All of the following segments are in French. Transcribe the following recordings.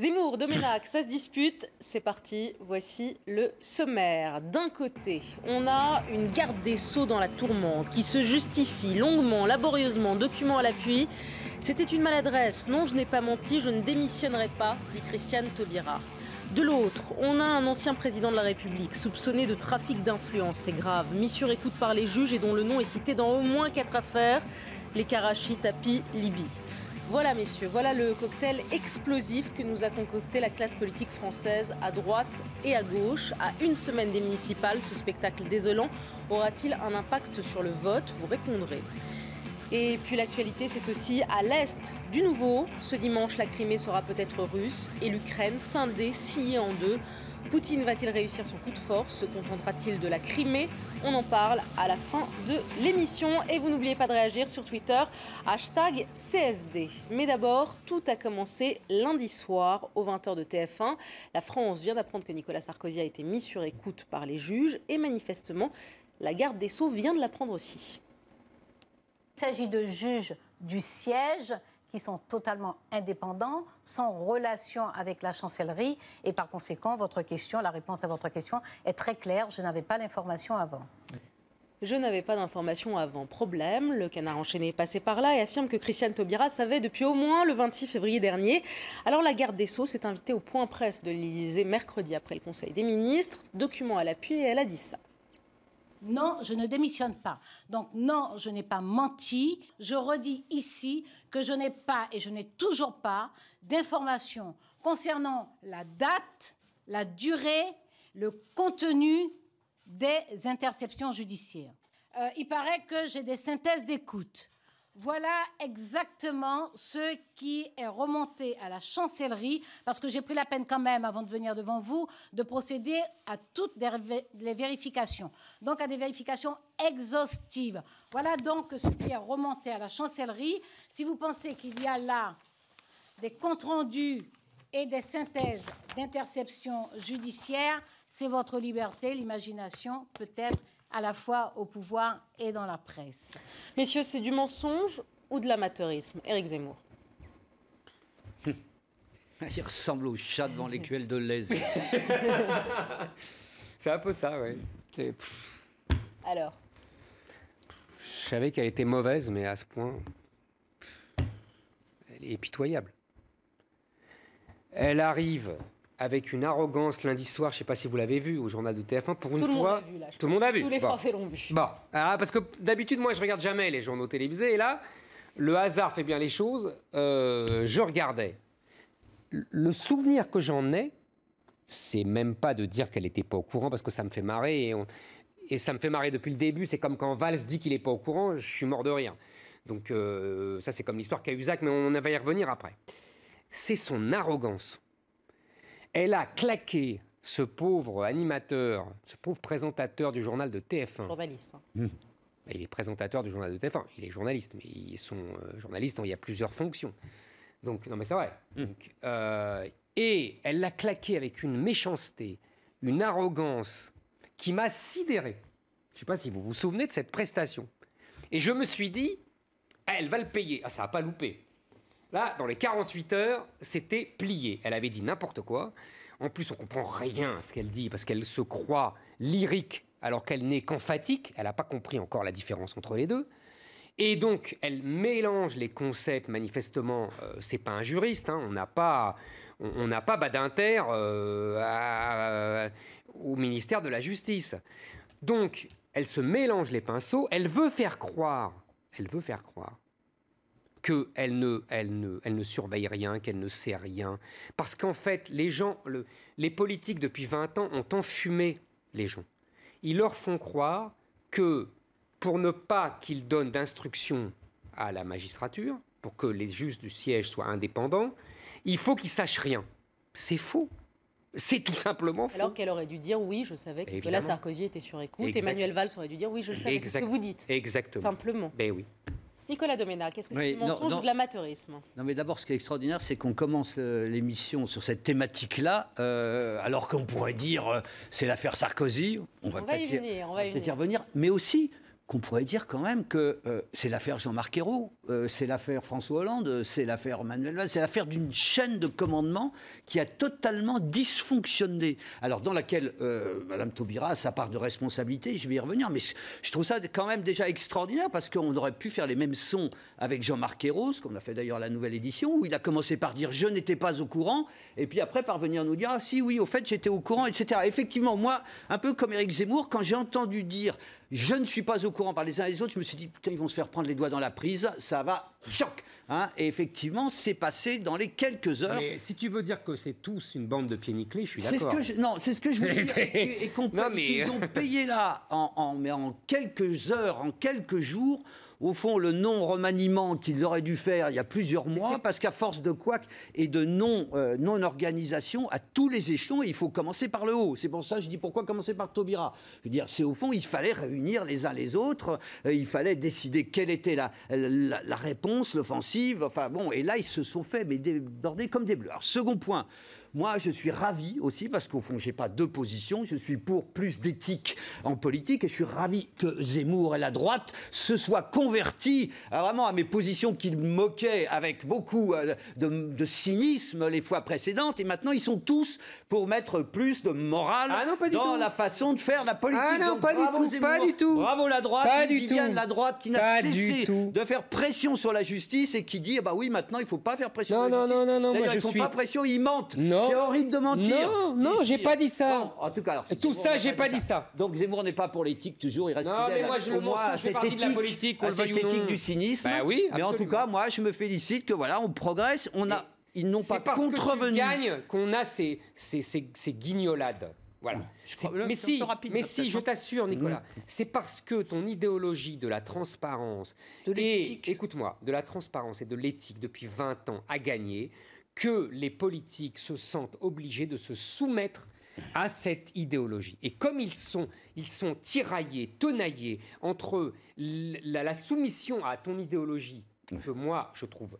Zemmour, Domenech, ça se dispute, c'est parti, voici le sommaire. D'un côté, on a une garde des Sceaux dans la tourmente qui se justifie longuement, laborieusement, document à l'appui. C'était une maladresse, non je n'ai pas menti, je ne démissionnerai pas, dit Christiane Taubira. De l'autre, on a un ancien président de la République soupçonné de trafic d'influence, c'est grave, mis sur écoute par les juges et dont le nom est cité dans au moins 4 affaires, les Karachi, Tapi, Libye. Voilà messieurs, voilà le cocktail explosif que nous a concocté la classe politique française à droite et à gauche. À une semaine des municipales, ce spectacle désolant aura-t-il un impact sur le vote? Vous répondrez. Et puis l'actualité, c'est aussi à l'est du nouveau. Ce dimanche, la Crimée sera peut-être russe et l'Ukraine scindée, sciée en deux. Poutine va-t-il réussir son coup de force? Se contentera-t-il de la Crimée? On en parle à la fin de l'émission. Et vous n'oubliez pas de réagir sur Twitter, #CSD. Mais d'abord, tout a commencé lundi soir aux 20h de TF1. La France vient d'apprendre que Nicolas Sarkozy a été mis sur écoute par les juges. Et manifestement, la garde des Sceaux vient de l'apprendre aussi. Il s'agit de juges du siège qui sont totalement indépendants, sans relation avec la chancellerie. Et par conséquent, la réponse à votre question est très claire. Je n'avais pas l'information avant. Je n'avais pas d'information avant. Problème, le Canard enchaîné est passé par là et affirme que Christiane Taubira savait depuis au moins le 26 février dernier. Alors la garde des Sceaux s'est invitée au point presse de l'Élysée mercredi après le Conseil des ministres. Document à l'appui et elle a dit ça. Non, je ne démissionne pas. Donc non, je n'ai pas menti. Je redis ici que je n'ai pas et je n'ai toujours pas d'informations concernant la date, la durée, le contenu des interceptions judiciaires. Il paraît que j'ai des synthèses d'écoute. Voilà exactement ce qui est remonté à la chancellerie, parce que j'ai pris la peine quand même, avant de venir devant vous, de procéder à toutes les vérifications. Donc à des vérifications exhaustives. Voilà donc ce qui est remonté à la chancellerie. Si vous pensez qu'il y a là des comptes rendus et des synthèses d'interception judiciaire, c'est votre liberté, l'imagination peut-être à la fois au pouvoir et dans la presse. Messieurs, c'est du mensonge ou de l'amateurisme? Éric Zemmour. Il ressemble au chat devant l'écuelle de lait. C'est un peu ça, oui. Alors? Je savais qu'elle était mauvaise, mais à ce point, elle est pitoyable. Elle arrive avec une arrogance lundi soir, je ne sais pas si vous l'avez vu au journal de TF1, pour une fois... Tout le monde a vu. Tous les Français l'ont vu. Bon, parce que d'habitude, moi, je regarde jamais les journaux télévisés, et là, le hasard fait bien les choses. Je regardais. Le souvenir que j'en ai, c'est même pas de dire qu'elle n'était pas au courant, parce que ça me fait marrer, et ça me fait marrer depuis le début. C'est comme quand Valls dit qu'il n'est pas au courant, je suis mort de rire. Donc ça, c'est comme l'histoire Cahuzac, mais on va y revenir après. C'est son arrogance. Elle a claqué ce pauvre animateur, ce pauvre présentateur du journal de TF1. Journaliste. Hein. Il est présentateur du journal de TF1. Il est journaliste, mais ils sont journalistes, il y a plusieurs fonctions. Donc, non mais c'est vrai. Donc, et elle l'a claqué avec une méchanceté, une arrogance qui m'a sidéré. Je ne sais pas si vous vous souvenez de cette prestation. Et je me suis dit, elle va le payer. Ah, ça n'a pas loupé. Là, dans les 48 heures, c'était plié. Elle avait dit n'importe quoi. En plus, on ne comprend rien à ce qu'elle dit, parce qu'elle se croit lyrique, alors qu'elle n'est qu'emphatique. Elle n'a pas compris encore la différence entre les deux. Et donc, elle mélange les concepts, manifestement. C'est pas un juriste, hein. On n'a pas Badinter au ministère de la Justice. Donc, elle se mélange les pinceaux. Elle veut faire croire qu'elle ne surveille rien, qu'elle ne sait rien. Parce qu'en fait, les politiques, depuis 20 ans, ont enfumé les gens. Ils leur font croire que, pour ne pas qu'ils donnent d'instructions à la magistrature, pour que les juges du siège soient indépendants, il faut qu'ils sachent rien. C'est faux. C'est tout simplement faux. Alors qu'elle aurait dû dire oui, je savais que Nicolas Sarkozy était sur écoute. Emmanuel Valls aurait dû dire oui, je le savais. C'est ce que vous dites. Exactement. Simplement. Ben oui. Nicolas Domenech, est-ce que c'est du mensonge ou de l'amateurisme? Non, mais d'abord, ce qui est extraordinaire, c'est qu'on commence l'émission sur cette thématique-là, alors qu'on pourrait dire c'est l'affaire Sarkozy. On va peut-être y revenir. Mais aussi, qu'on pourrait dire quand même que c'est l'affaire Jean-Marc Ayrault, c'est l'affaire François Hollande, c'est l'affaire Manuel Valls, c'est l'affaire d'une chaîne de commandement qui a totalement dysfonctionné. Alors dans laquelle Mme Taubira a sa part de responsabilité, je vais y revenir, mais je trouve ça quand même déjà extraordinaire parce qu'on aurait pu faire les mêmes sons avec Jean-Marc Ayrault, ce qu'on a fait d'ailleurs à la nouvelle édition, où il a commencé par dire « je n'étais pas au courant », et puis après par venir nous dire « ah si, oui, au fait, j'étais au courant », etc. Effectivement, moi, un peu comme Éric Zemmour, quand j'ai entendu dire « je ne suis pas au courant par les uns et les autres », je me suis dit, putain, ils vont se faire prendre les doigts dans la prise, ça va, choc hein. Et effectivement, c'est passé dans les quelques heures. Mais si tu veux dire que c'est tous une bande de pieds nickelés, je suis d'accord. Non, c'est ce que je voulais dire. Et qu'ils ont payé là, en quelques heures, en quelques jours, au fond, le non-remaniement qu'ils auraient dû faire il y a plusieurs mois, parce qu'à force de couac et de non-organisation à tous les échelons, il faut commencer par le haut. C'est pour ça que je dis pourquoi commencer par Taubira. Je veux dire, c'est au fond, il fallait réunir les uns les autres, il fallait décider quelle était la réponse, l'offensive, enfin bon, et là, ils se sont fait mais déborder comme des bleus. Alors, second point, moi, je suis ravi aussi, parce qu'au fond, je n'ai pas deux positions. Je suis pour plus d'éthique en politique et je suis ravi que Zemmour et la droite se soient convertis vraiment à mes positions qu'ils moquaient avec beaucoup de cynisme les fois précédentes. Et maintenant, ils sont tous pour mettre plus de morale dans la façon de faire la politique. Ah non, donc, pas bravo du tout, Zemmour, pas du tout. Bravo la droite, Pas du tout. la droite qui n'a cessé de faire pression sur la justice et qui dit, ah bah oui, maintenant, il ne faut pas faire pression sur la justice. Non, moi, ils ne font pas pression, ils mentent. C'est horrible de mentir. Non, j'ai pas dit ça. Bon, en tout cas, alors, tout ça, j'ai pas dit ça. Donc Zemmour n'est pas pour l'éthique toujours, il reste fidèle au moins à cette éthique, du cynisme. Bah oui, mais en tout cas, moi, je me félicite que voilà, on progresse. Ils n'ont pas contrevenu. C'est parce que tu gagnes qu'on a ces guignolades. Voilà. Mais si, je t'assure, Nicolas, c'est parce que ton idéologie de la transparence écoute-moi, de la transparence et de l'éthique depuis 20 ans a gagné que les politiques se sentent obligés de se soumettre à cette idéologie. Et comme ils sont tiraillés, tenaillés entre la soumission à ton idéologie, que moi, je trouve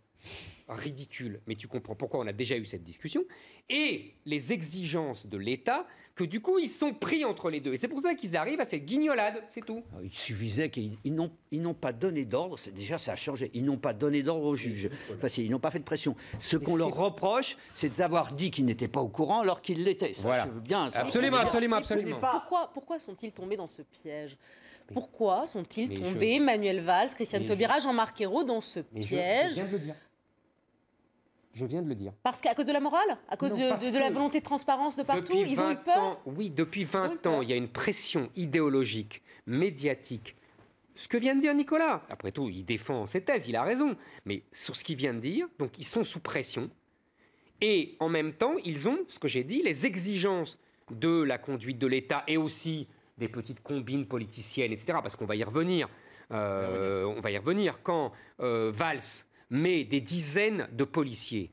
ridicule, mais tu comprends pourquoi on a déjà eu cette discussion, et les exigences de l'État, que du coup, ils sont pris entre les deux. Et c'est pour ça qu'ils arrivent à cette guignolade, c'est tout. Il suffisait qu'ils n'ont pas donné d'ordre, déjà ça a changé, ils n'ont pas donné d'ordre aux juges, enfin, ils n'ont pas fait de pression. Ce qu'on leur reproche, c'est d'avoir dit qu'ils n'étaient pas au courant alors qu'ils l'étaient. Voilà. Je veux bien, absolument. Pourquoi sont-ils tombés dans ce piège ? Pourquoi sont-ils tombés, Manuel Valls, Christiane Taubira, Jean-Marc Ayrault, dans ce piège ? Je viens de le dire. Je viens de le dire. Parce qu'à cause de la morale ? À cause de la volonté de transparence de partout ? Ils ont eu peur ? Oui, depuis 20 ans, il y a une pression idéologique, médiatique. Ce que vient de dire Nicolas, après tout, il défend ses thèses, il a raison. Mais sur ce qu'il vient de dire, donc ils sont sous pression. Et en même temps, ils ont, ce que j'ai dit, les exigences de la conduite de l'État et aussi des petites combines politiciennes, etc. Parce qu'on va y revenir. On va y revenir. Quand Valls met des dizaines de policiers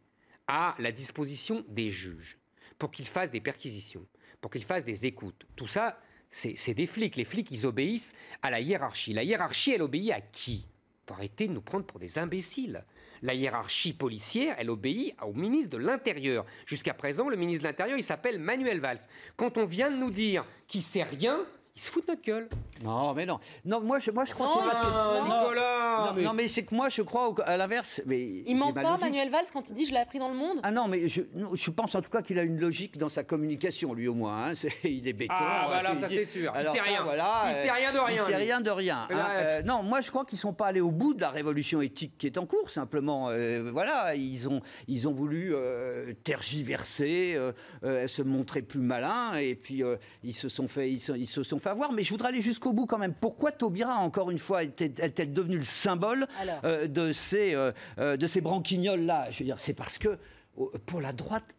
à la disposition des juges pour qu'ils fassent des perquisitions, pour qu'ils fassent des écoutes. Tout ça, c'est des flics. Les flics, ils obéissent à la hiérarchie. La hiérarchie, elle obéit à qui ? Faut arrêter de nous prendre pour des imbéciles. La hiérarchie policière, elle obéit au ministre de l'Intérieur. Jusqu'à présent, le ministre de l'Intérieur, il s'appelle Manuel Valls. Quand on vient de nous dire qu'il sait rien, il se fout de notre gueule. Non, mais non. Non, moi je crois que c'est Nicolas. Non, mais c'est que moi je crois à l'inverse. Il ment pas, Manuel Valls, quand il dit je l'ai appris dans le Monde. Ah non, mais je pense en tout cas qu'il a une logique dans sa communication, lui au moins. Hein. Il est béton. Ah bah là, ça c'est sûr. Il sait rien. Voilà, il sait rien de rien. Il sait rien de rien. Hein. Non, moi je crois qu'ils sont pas allés au bout de la révolution éthique qui est en cours. Simplement, voilà, ils ont voulu tergiverser, se montrer plus malins, et puis ils se sont fait avoir. Mais je voudrais aller jusqu'au bout quand même. Pourquoi Taubira, encore une fois, est-elle devenue le symbole de ces branquignoles-là ? Je veux dire, c'est parce que pour la droite,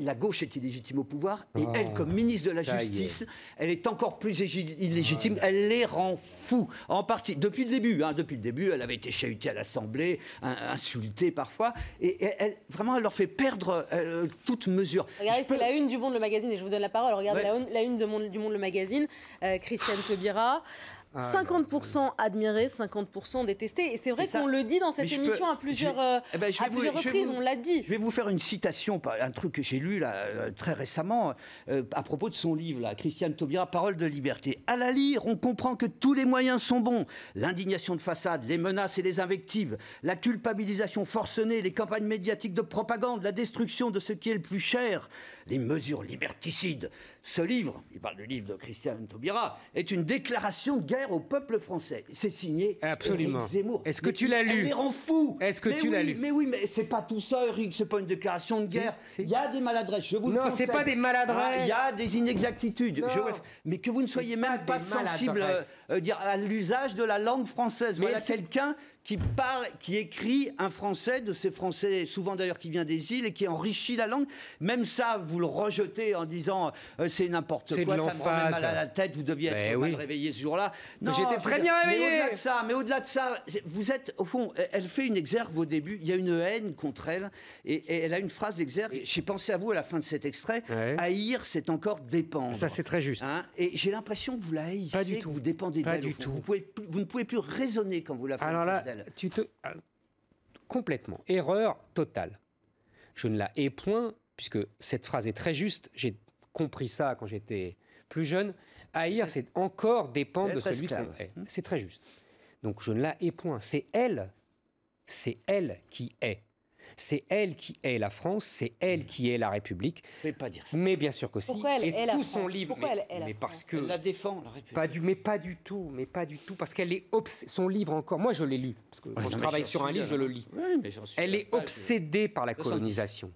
la gauche est illégitime au pouvoir, et elle, comme ministre de la Justice, elle est encore plus illégitime. Elle les rend fous, en partie. Depuis le début, elle avait été chahutée à l'Assemblée, insultée parfois, et elle leur fait perdre toute mesure. Regardez, c'est la une du Monde, le magazine, et je vous donne la parole. Regardez la une du Monde, le magazine, Christiane Taubira. 50% admiré, 50% détesté. Et c'est vrai qu'on le dit dans cette émission à plusieurs reprises, on l'a dit. Je vais vous faire une citation, un truc que j'ai lu là, très récemment, à propos de son livre, là, Christiane Taubira, Parole de liberté. À la lire, on comprend que tous les moyens sont bons. L'indignation de façade, les menaces et les invectives, la culpabilisation forcenée, les campagnes médiatiques de propagande, la destruction de ce qui est le plus cher, les mesures liberticides. Ce livre, il parle du livre de Christiane Taubira, est une déclaration de guerre au peuple français. C'est signé Absolument. Éric Zemmour. Est-ce que tu l'as lu? Elle les rend fous. Est-ce que tu l'as lu? Mais oui, mais c'est pas tout ça, Eric, c'est pas une déclaration de guerre. Il y a des maladresses, je vous le conseille. Non, c'est pas des maladresses. Il y a des inexactitudes. Mais que vous ne soyez même pas sensible à l'usage de la langue française. Voilà quelqu'un qui parle, qui écrit un français, de ces français, souvent d'ailleurs qui vient des îles, et qui enrichit la langue. Même ça, vous le rejetez en disant c'est n'importe quoi, ça me remet mal à la tête, vous deviez être mal réveillé ce jour-là. Non, j'étais très bien réveillé. Mais au-delà de ça, vous êtes, au fond, elle fait une exergue au début, il y a une haine contre elle, et elle a une phrase d'exergue, j'ai pensé à vous à la fin de cet extrait, haïr, c'est encore dépendre. Ça, c'est très juste. Hein, et j'ai l'impression que vous la haïssez, pas du tout. Que vous dépendez d'elle. Pas du tout. Vous ne pouvez plus raisonner quand vous la faites. Alors là, complètement. Erreur totale. Je ne la hais point, puisque cette phrase est très juste. J'ai compris ça quand j'étais plus jeune. Haïr, c'est encore dépendre de celui qu'on hait. C'est très juste. Donc je ne la hais point. C'est elle qui hait. C'est elle qui hait la France, c'est elle qui hait la République. Vous ne pouvez pas dire ça. Mais bien sûr que si. Pourquoi elle hait la France? Son livre, Pourquoi elle hait la France? parce que elle la défend, la République. Mais pas du tout, parce qu'elle est son livre encore. Moi, je l'ai lu parce que quand je travaille sur un livre, je le lis. Elle est obsédée par la colonisation.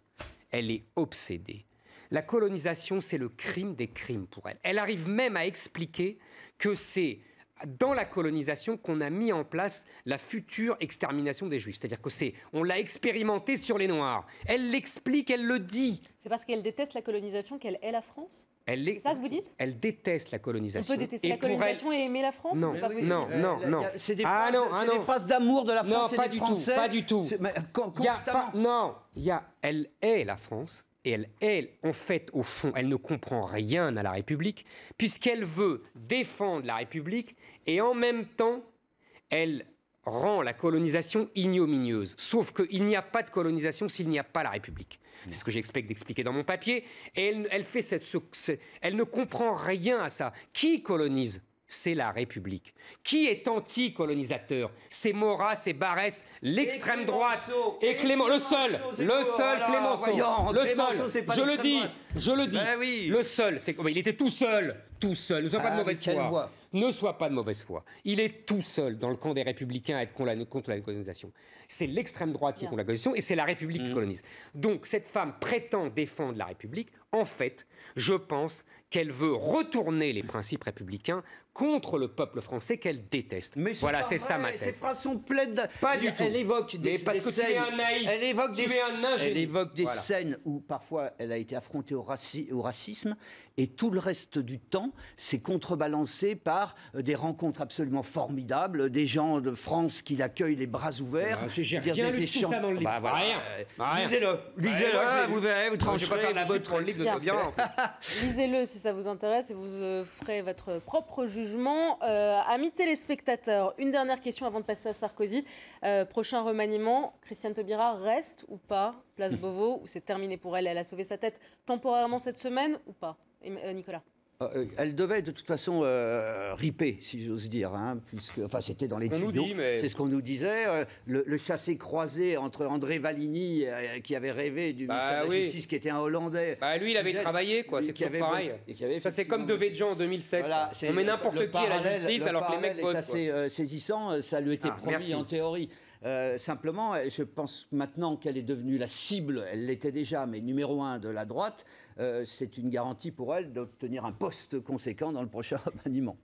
Elle est obsédée. La colonisation, c'est le crime des crimes pour elle. Elle arrive même à expliquer que c'est dans la colonisation qu'on a mis en place la future extermination des Juifs. C'est-à-dire on l'a expérimenté sur les Noirs. Elle l'explique, elle le dit. C'est parce qu'elle déteste la colonisation qu'elle hait la France? C'est ça que vous dites? Elle déteste la colonisation. On peut détester la colonisation et aimer la France? Non, non. C'est des phrases d'amour de la France et des Français. Non, pas du tout. Elle hait la France. Et elle, en fait, au fond, elle ne comprend rien à la République, puisqu'elle veut défendre la République, et en même temps, elle rend la colonisation ignominieuse. Sauf qu'il n'y a pas de colonisation s'il n'y a pas la République. C'est ce que j'explique d'expliquer dans mon papier. Et elle fait elle ne comprend rien à ça. Qui colonise ? C'est la République. Qui est anti-colonisateur? C'est Maurras, c'est Barrès, l'extrême droite et Clémenceau. Le seul Clémenceau. Le seul, je le dis. Ben oui. Le seul, il était tout seul. Ne sois pas de mauvaise foi. Ne sois pas de mauvaise foi. Il est tout seul dans le camp des Républicains à être contre la colonisation. C'est l'extrême droite qui est contre la colonisation et c'est la République qui colonise. Donc cette femme prétend défendre la République. En fait, je pense qu'elle veut retourner les principes républicains contre le peuple français qu'elle déteste. Mais voilà, c'est ça ma thèse. Ces phrases sont pleines Pas du tout. Elle évoque des parce que scènes. Tu es un naïf. Elle évoque des scènes où parfois elle a été affrontée au racisme et tout le reste du temps, c'est contrebalancé par des rencontres absolument formidables, des gens de France qui l'accueillent les bras ouverts. J'ai rien lu tout ça dans le livre. Rien. Lisez-le. Vous verrez, vous trancherez votre livre de Taubira. Lisez-le si ça vous intéresse et vous ferez votre propre jugement. Amis téléspectateurs, une dernière question avant de passer à Sarkozy. Prochain remaniement, Christiane Taubira reste ou pas place Beauvau, ou c'est terminé pour elle? Elle a sauvé sa tête temporairement cette semaine ou pas? Nicolas? Elle devait de toute façon riper, si j'ose dire, hein, puisque, enfin, c'était dans les tuyaux. C'est ce qu'on nous disait. Le chassé-croisé entre André Valigny, qui avait rêvé du ministère de la Justice, qui était un Hollandais. Lui, il avait travaillé, quoi. C'est toujours pareil. Ça, c'est comme Devedjian en 2007. Voilà, on met n'importe qui à la justice alors que les mecs bossent. C'est assez saisissant. Ça lui était promis en théorie. Simplement, je pense maintenant qu'elle est devenue la cible, elle l'était déjà, mais numéro 1 de la droite, c'est une garantie pour elle d'obtenir un poste conséquent dans le prochain remaniement.